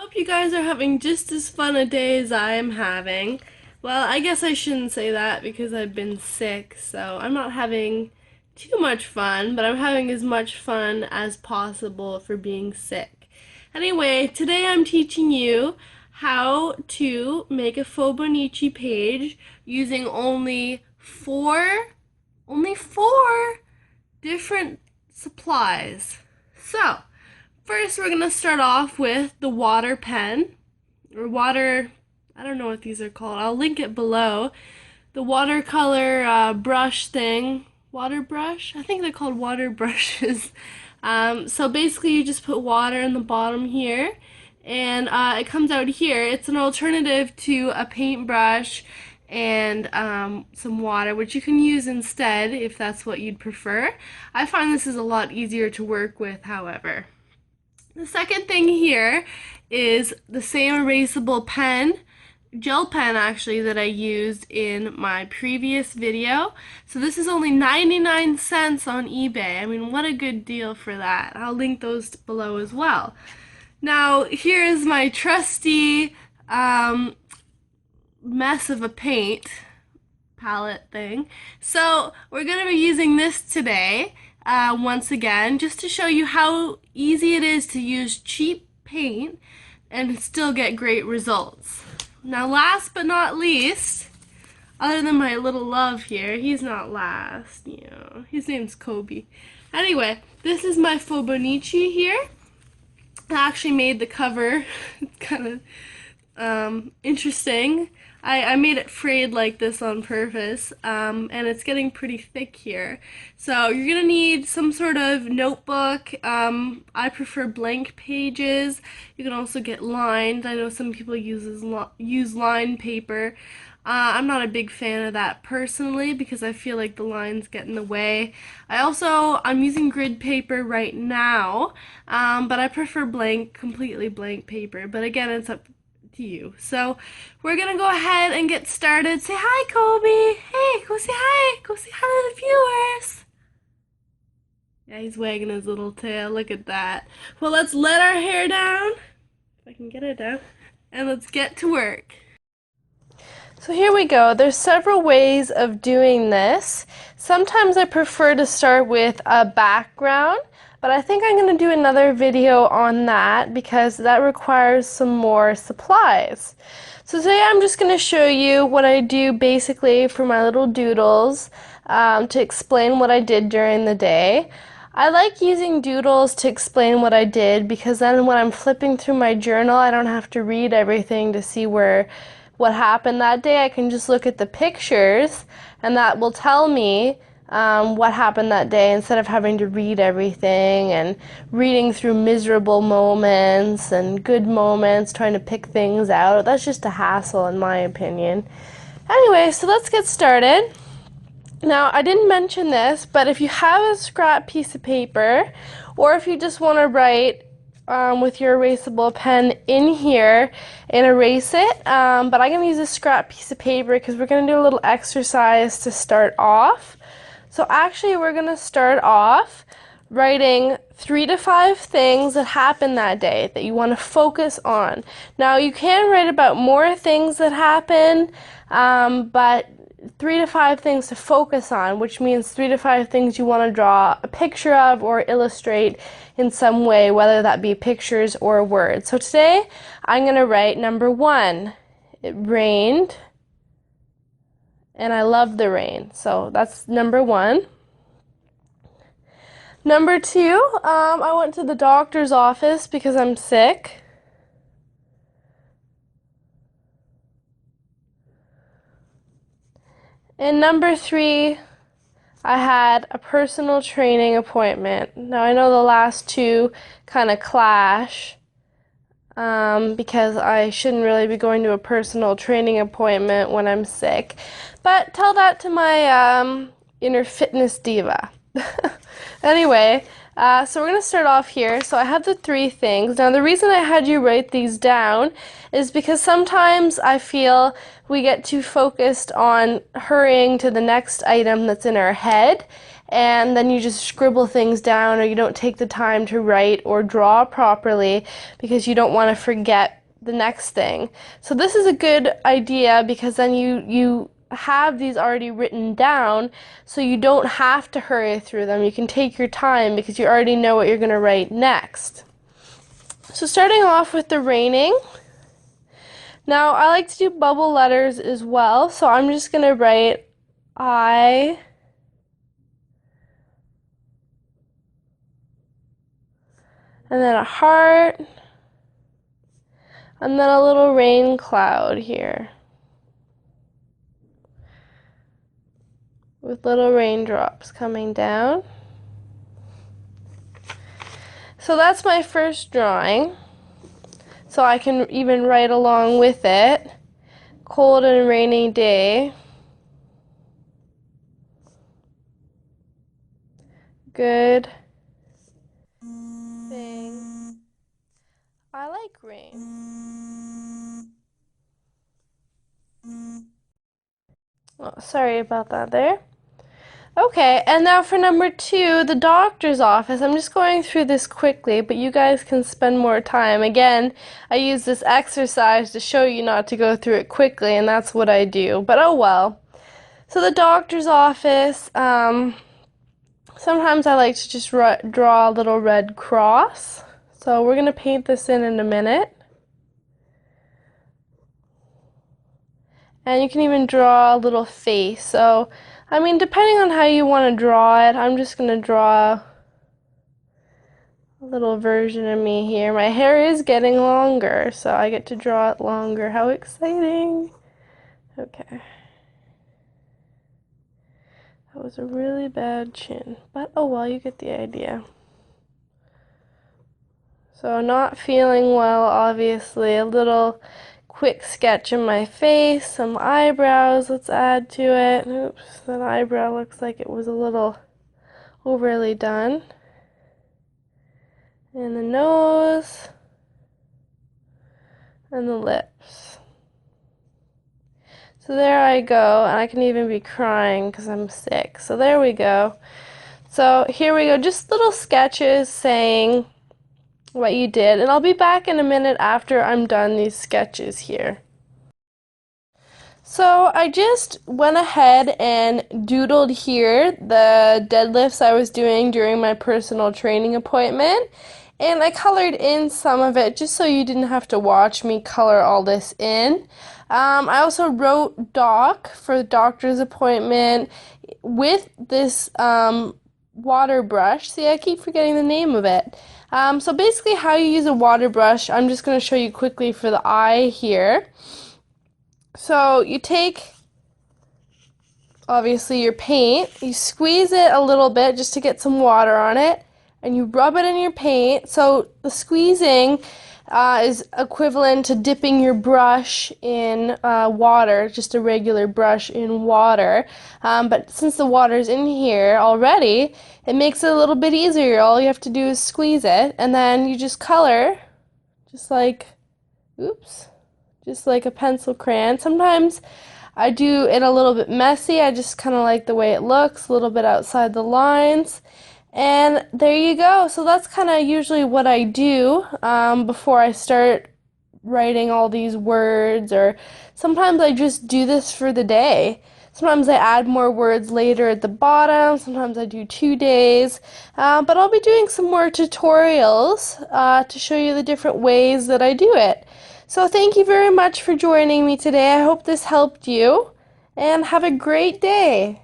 Hope you guys are having just as fun a day as I am having. Well, I guess I shouldn't say that because I've been sick, so I'm not having too much fun, but I'm having as much fun as possible for being sick. Anyway, today I'm teaching you how to make a Fauxbonichi page using only four different supplies. So, first, we're going to start off with the water pen, or water, I don't know what these are called. I'll link it below. The watercolor brush thing. Water brush? I think they're called water brushes. So basically, you just put water in the bottom here, and it comes out here. It's an alternative to a paintbrush and some water, which you can use instead if that's what you'd prefer. I find this is a lot easier to work with, however. The second thing here is the same erasable pen, gel pen actually, that I used in my previous video. So this is only 99 cents on eBay. I mean, what a good deal for that. I'll link those below as well. Now, here is my trusty mess of a paint palette thing. So we're going to be using this today. Once again, just to show you how easy it is to use cheap paint and still get great results. Now, last but not least, other than my little love here, he's not last, his name's Kobe. Anyway, this is my Fauxbonichi here. I actually made the cover. It's kind of interesting. I made it frayed like this on purpose, and it's getting pretty thick here. So you're going to need some sort of notebook. I prefer blank pages. You can also get lined. I know some people use lined paper. I'm not a big fan of that personally because I feel like the lines get in the way. I'm using grid paper right now, but I prefer completely blank paper. But again, it's up to you. So we're gonna go ahead and get started. Say hi, Kobe. Hey, go say hi. Go say hi to the viewers. Yeah, he's wagging his little tail. Look at that. Well, let's let our hair down. If I can get it down. And let's get to work. So here we go. There's several ways of doing this. Sometimes I prefer to start with a background, but I think I'm going to do another video on that because that requires some more supplies. So today I'm just going to show you what I do basically for my little doodles to explain what I did during the day. I like using doodles to explain what I did because then when I'm flipping through my journal, I don't have to read everything to see what happened that day. I can just look at the pictures and that will tell me what happened that day instead of having to read everything and reading through miserable moments and good moments, trying to pick things out. That's just a hassle in my opinion. Anyway, so let's get started. Now, I didn't mention this, but if you have a scrap piece of paper or if you just want to write with your erasable pen in here and erase it, but I'm going to use a scrap piece of paper because we're going to do a little exercise to start off. So actually we're going to start off writing 3 to 5 things that happened that day that you want to focus on. Now you can write about more things that happen, but 3 to 5 things to focus on, which means 3 to 5 things you want to draw a picture of or illustrate in some way, whether that be pictures or words. So today I'm going to write number 1. It rained and I love the rain. So that's number 1. Number 2, I went to the doctor's office because I'm sick. And number 3, I had a personal training appointment. Now I know the last two kind of clash because I shouldn't really be going to a personal training appointment when I'm sick. But tell that to my inner fitness diva. Anyway, so we're going to start off here. So I have the 3 things. Now the reason I had you write these down is because sometimes I feel we get too focused on hurrying to the next item that's in our head and then you just scribble things down, or you don't take the time to write or draw properly because you don't want to forget the next thing. So this is a good idea because then you have these already written down, so you don't have to hurry through them. You can take your time because you already know what you're going to write next. So starting off with the raining. Now I like to do bubble letters as well, so I'm just going to write I, and then a heart, and then a little rain cloud here with little raindrops coming down. So that's my first drawing. So I can even write along with it. Cold and rainy day. Good thing. I like rain. Oh, sorry about that there. Okay, and now for number 2, the doctor's office. I'm just going through this quickly, but you guys can spend more time. Again, I use this exercise to show you not to go through it quickly, and that's what I do, but oh well. So the doctor's office, sometimes I like to just draw a little red cross. So we're going to paint this in a minute. And you can even draw a little face. So, I mean, depending on how you want to draw it, I'm just going to draw a little version of me here. My hair is getting longer, so I get to draw it longer. How exciting! Okay. That was a really bad chin, but oh well, you get the idea. So not feeling well, obviously. A little quick sketch in my face, some eyebrows, let's add to it. Oops, that eyebrow looks like it was a little overly done. And the nose, and the lips. So there I go, and I can even be crying because I'm sick. So there we go. So here we go, just little sketches saying what you did, and I'll be back in a minute after I'm done these sketches here. So I just went ahead and doodled here the deadlifts I was doing during my personal training appointment, and I colored in some of it just so you didn't have to watch me color all this in. I also wrote doc for the doctor's appointment with this water brush. See, I keep forgetting the name of it. So basically how you use a water brush, I'm just going to show you quickly for the eye here. So you take, obviously, your paint, you squeeze it a little bit just to get some water on it, and you rub it in your paint. So the squeezing is equivalent to dipping your brush in water, just a regular brush in water. But since the water's in here already, it makes it a little bit easier. All you have to do is squeeze it, and then you just color, just like, oops, just like a pencil crayon. Sometimes I do it a little bit messy. I just kind of like the way it looks, a little bit outside the lines. And there you go. So that's kind of usually what I do before I start writing all these words, or sometimes I just do this for the day. Sometimes I add more words later at the bottom, sometimes I do 2 days, but I'll be doing some more tutorials to show you the different ways that I do it. So thank you very much for joining me today. I hope this helped you, and have a great day.